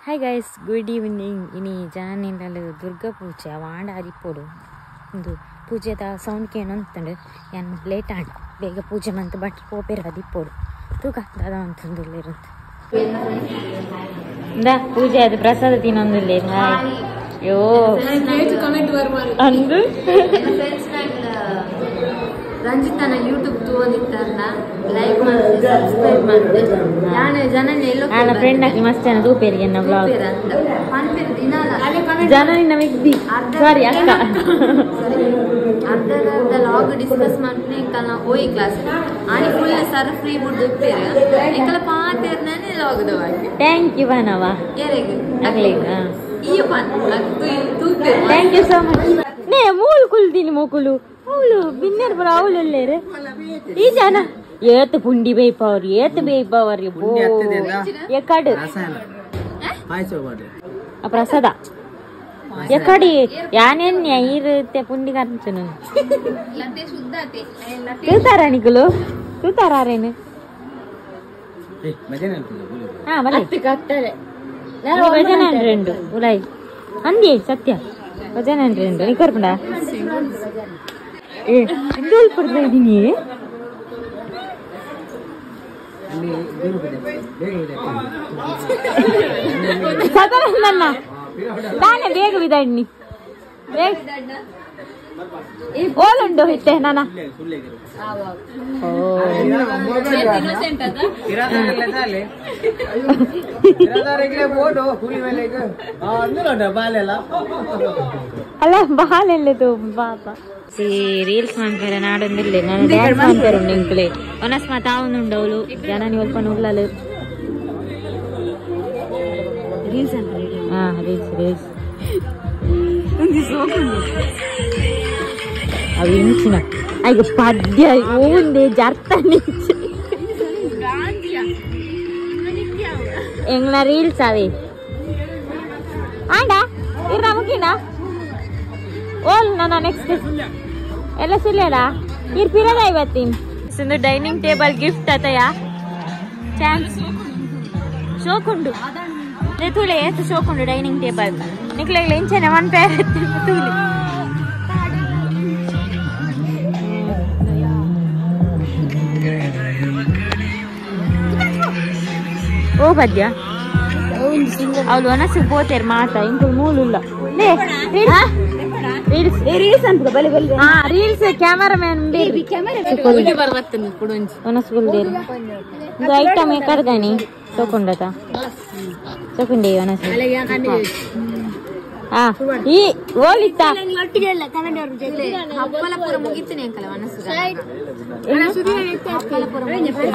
Hi guys, good evening. ಇನಿ ಜಾನಿಂಡಲು ದುರ್ಗಾ ಪೂಜೆ wander ಆದಿಪ್ಪೋಡು ಒಂದು ಪೂಜೆದ ಸೌಂಡ್ ಕೇಳೊಂತಂಡು ಏನು ಲೇಟ್ ಆಡಿ ಬೇಗ ಪೂಜೆ ಮಂತ್ ಬಟ್ ಪೋಪೇರ ಆದಿಪ್ಪೋಡು ತೂಕ ದಾದ ಅಂತಂದಿಲ್ಲಿರಂತ ಪೂಜೆ ಅದು ಪ್ರಸಾದ ತಿನ್ನೊಂದಿಲ್ಲ. ಹಾಯ್ ಯೋ ಅಂದು ರಂಜಿತನ ಯೂಟ್ಯೂಬ್ ತೂಂದಿತ್ತಾರನ ಲೈಕ್ ಮಾಡಿ ಸಬ್ಸ್ಕ್ರೈಬ್ ಮಾಡಿ ಯಾನೆ ಜನನ ಎಲ್ಲೋ ಆನ ಫ್ರೆಂಡ್ ಆಗಿ ಮಸ್ತ್ ಜನ ತೂಪೇರಿಗೆ ನನ್ನ ವ್ಲಾಗ್ ಪನ್ಪೆರ್ ದಿನಾಲ ಜನ ನಿನ್ನ ಮಿಗ್ದಿ ಸಾರಿ ಅಕ್ಕ ಅರ್ಧ ಲಾಗ್ ಡಿಸ್ಕಸ್ ಮಾಡ್ತೀನಿ ಇಂಕಲ್ನ ಓಯಿ ಕ್ಲಾಸ್ ಆನಿ ಫುಲ್ ಸರ್ ಫ್ರೀ ಬುಡ್ ಉಪ್ಪೇರ ಇಂಕಲ ಪಾತೆರ್ನೇ ಲಾಗ್ ದವಾಗಿ ಥ್ಯಾಂಕ್ ಯು ವನವ ಕೆರೆಗೆ ಆಗ್ಲಿಗ ಈ ಪನ್ ತೂಪೇರ ಥ್ಯಾಂಕ್ ಯು ಸೋ ಮಚ್. ನೇ ಮೂಲು ಕುಲ್ದಿನಿ ಮೂಕುಲು ಅವಳು ಬಿನ್ನರ್ ಬರ ಅವಳಲ್ಲೇರೆ ಈ ಜನ ಏತ್ ಪುಂಡಿ ಬೇಯ್ಪವ್ರು ಏತ್ ಬೇಯ್ಪವ್ರು ಎಕಡು ಪ್ರಸಾದ ಎಕಡಿ ಯಾನೇನ್ಯ ಇರುತ್ತೆ ಪುಂಡಿ ಕರ್ಚನು ತಿಳ್ತಾರ ನಿಕುಲು ತಿಳ್ತಾರೇನು ಹಾ ಬಲೆ ಭಜನ ರೆಂಡು ಉಲಾಯ್ ಅಂದಿ ಸತ್ಯ ಭಜನ ರೆಂಡು ನೀ ಕರ್ಪುಂಡ ಇಂಡೋಲ್ ಪಡ್ತಾ ಇದ್ದೀನಿ ನನ್ನ ನಾನೇ ಬೇಗ ಬಿದ್ದಾಡ್ನಿ ಓಲುಂಡು ಇತ್ತೆ ನಾನ ಅಲ್ಲ ಬಾಲೆಲ್ಲ ಪಾಪ ರೀಲ್ಸ್ ಮಾಡ್ತಾರೆ ನಾಡೊಂದಿಲ್ಲ ನಾನು ಡ್ಯಾನ್ಸ್ ಮಾಡ್ತಾರೆ ನಿಂಕ್ಲೆ ಒನಸ್ ಮಾತಾವುಂಡವಳು ಜನ ನೀವಲ್ಕೊಂಡು ಉಳ್ಳಲು ರೀಲ್ಸ್ ಅಂತ ಹಾ ರೀಲ್ಸ್ ಅವು ಇಂಚಿನ ಈಗ ಪದ್ಯ ಓಂದೆ ಜರ್ತ ಎಂಗ್ಲ ರೀಲ್ಸ್ ಅವೇ ಆಂಡ ಇರ್ ನಮಗಿನ ಓಲ್ ನನ್ನ ನೆಕ್ಸ್ಟ್ ಎಲ್ಲ ಸುಳ್ಳೇಡ ಇರ್ ಪಿರದ ಇವತ್ತಿನ ಡೈನಿಂಗ್ ಟೇಬಲ್ ಗಿಫ್ಟ್ ಆತಯಾ ಚಾನ್ಸ್ ಶೋಕುಂಡು ತುಳಿ ಎಷ್ಟು ಶೋಕುಂಡು ಡೈನಿಂಗ್ ಟೇಬಲ್ ನಿಕ್ಲೆಗ್ಲ ಇಂಚನೆ ಒನ್ ಪೇರ್ ತುಳಿ ಓ ಪದ್ಯ ಅವಳು ಒನಸು ಪೋತೇರ್ ಮಾತಾ ಇಂಕು ಮೂಲುಲ್ಲ ರೀಲ್ಸ್ ಅಂತ ಬಲಿ ಬಲಿ ಹಾ ರೀಲ್ಸ್ ಕ್ಯಾಮರಾಮನ್ ಒನಸ್ಗುಲ್ದೇರು ಒಂದು ಐಟಮ್ ಕರ್ದಾನಿ ತಗೊಂಡತ ತಗೊಂಡೆ ಒನಸ್ ಹಾ ಈ ಓಲಿತ್ತ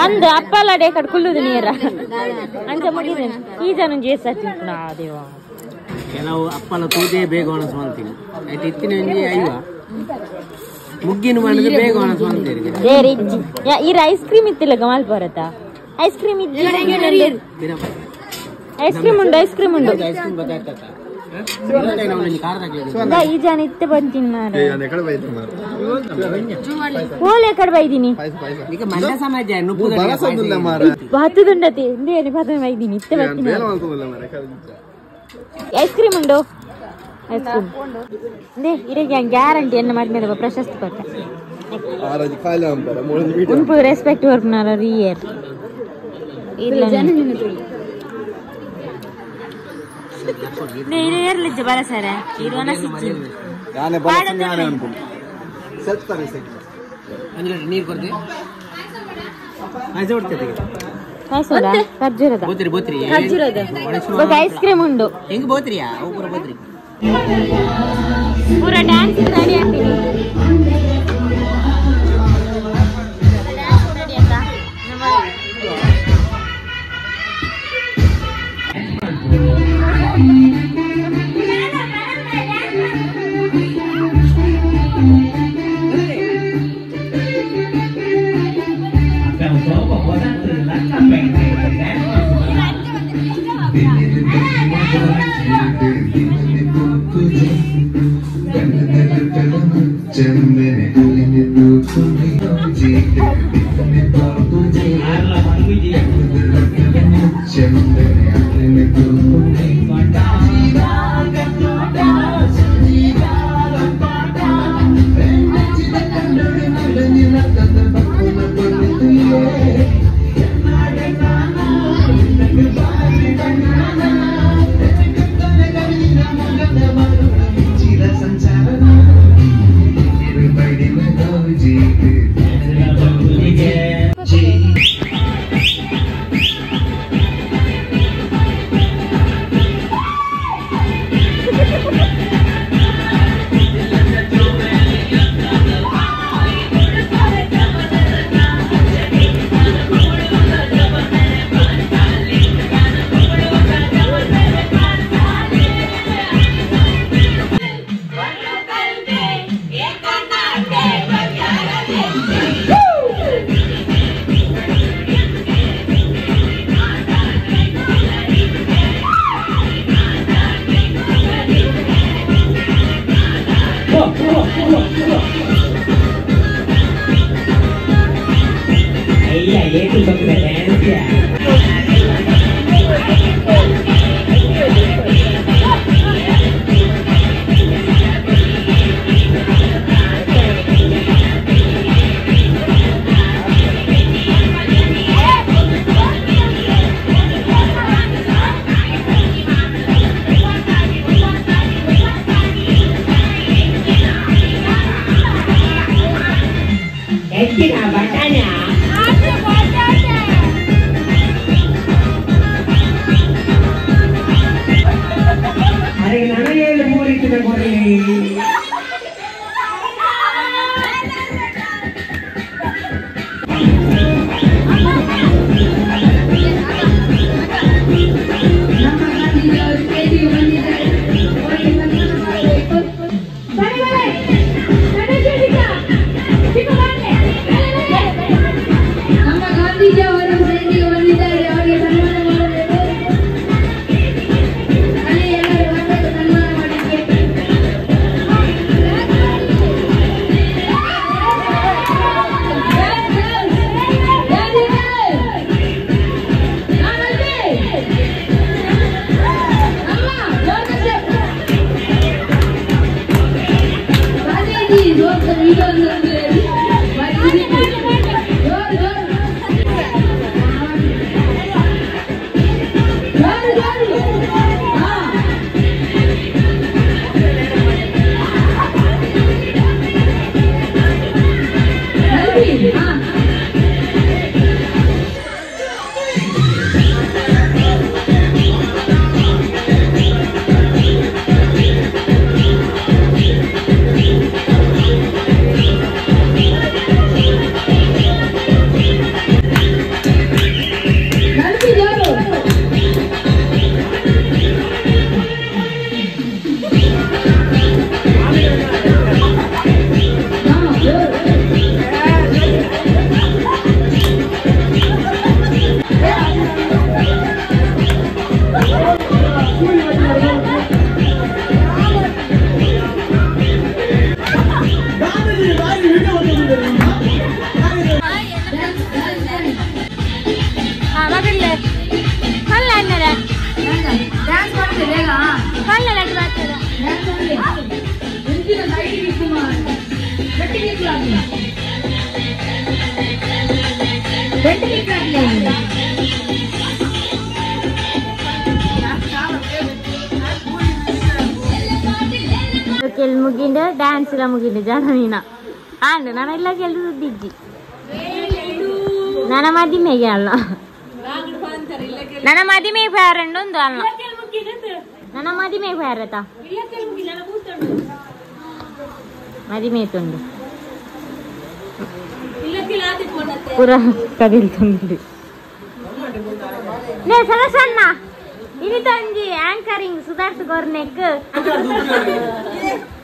ಅಂದ ಅಪ್ಪಲ ಡೇ ಕಡ್ ಕುಲ್ಲುದು ನೀರ ಅಂಚ ಮುಗಿದೇನೆ ಈ ಜನ ಜೇಸ ನಾ ದೇವ ಕೆಲವು ಅಪ್ಪಲ ತೂದೇ ಬೇಗ ಒಣಸ್ವಂತೀನಿ ಆಯ್ತು ಇತ್ತಿನ ಅಯ್ಯವ ಮುಗ್ಗಿನ ಮಾಡಿದ್ರೆ ಬೇಗ ಒಣಸ್ವಂತೀರಿ ಇರ ಐಸ್ ಕ್ರೀಮ್ ಇತ್ತಿಲ್ಲ ಗಮಾಲ್ ಬರತ್ತ ಐಸ್ ಕ್ರೀಮ್ ಇದ್ದ ಐಸ್ ಕ್ರೀಮ್ ಉಂಡು ಐಸ್ ಕ್ರೀಮ್ ಉಂಡು ಈ ಜನ ಇತ್ತೆ ಬಂತೀನಿ ಮಾರ ಓಲೆ ಕಡೆ ಬೈದೀನಿ ಹತ್ತದುಂಡತಿ ಇಂದೇನು ಪದ ಬೈದೀನಿ ಇತ್ತೆ ಬರ್ತೀನಿ ಐಸ್ ಕ್ರೀಮ್ ಉಂಡು ಐಸ್ ಕ್ರೀಮ್ ಇಂದೇ ಇರಗೆ ಗ್ಯಾರಂಟಿ ಎನ್ನ ಮಾಡಿದ ಪ್ರಶಸ್ತಿ ಕೊಟ್ಟ ಉಂಪು ರೆಸ್ಪೆಕ್ಟ್ ವರ್ಕ್ನಾರ ರಿಯರ್ ಇಲ್ಲ ಇರ್ಲಿಜ್ಜ ಬರ ಸರ ಇರುವನ ಸಿಚ್ಚಿ ನೀರು ಕೊಡ್ತೀವಿ ಖರ್ಜೂರದ ಐಸ್ ಕ್ರೀಮ್ ಉಂಡು ಹೆಂಗ್ ಬೋತ್ರಿಯಾ ಪೂರ ಬೋತ್ರಿ ಪೂರ ಡ್ಯಾನ್ಸ್ ರೆಡಿ ಆಗ್ತೀನಿ चंदन ಮುಗಿಂದ ಡ್ಯಾನ್ಸ್ ಎಲ್ಲ ಮುಗಿಂದ ಜನನಿನ ಆಂಡ್ ನಾನೆಲ್ಲ ಗೆಲ್ದಿದ್ದಿ ನನ್ನ ಮದಿಮೆಗೆ ಅಲ್ಲ ನನ್ನ ಮದಿಮೆಗೆ ಬೇರೆಂಡೊಂದು ಅಲ್ಲ ನನ್ನ ಮದಿಮೆಗೆ ಬೇರತ ಮದಿಮೆ ತುಂಡು ಪೂರ ಕದಿಲ್ತುಂಡು ನೇ ಸಣ್ಣ ini tanji anchoring sudah gornek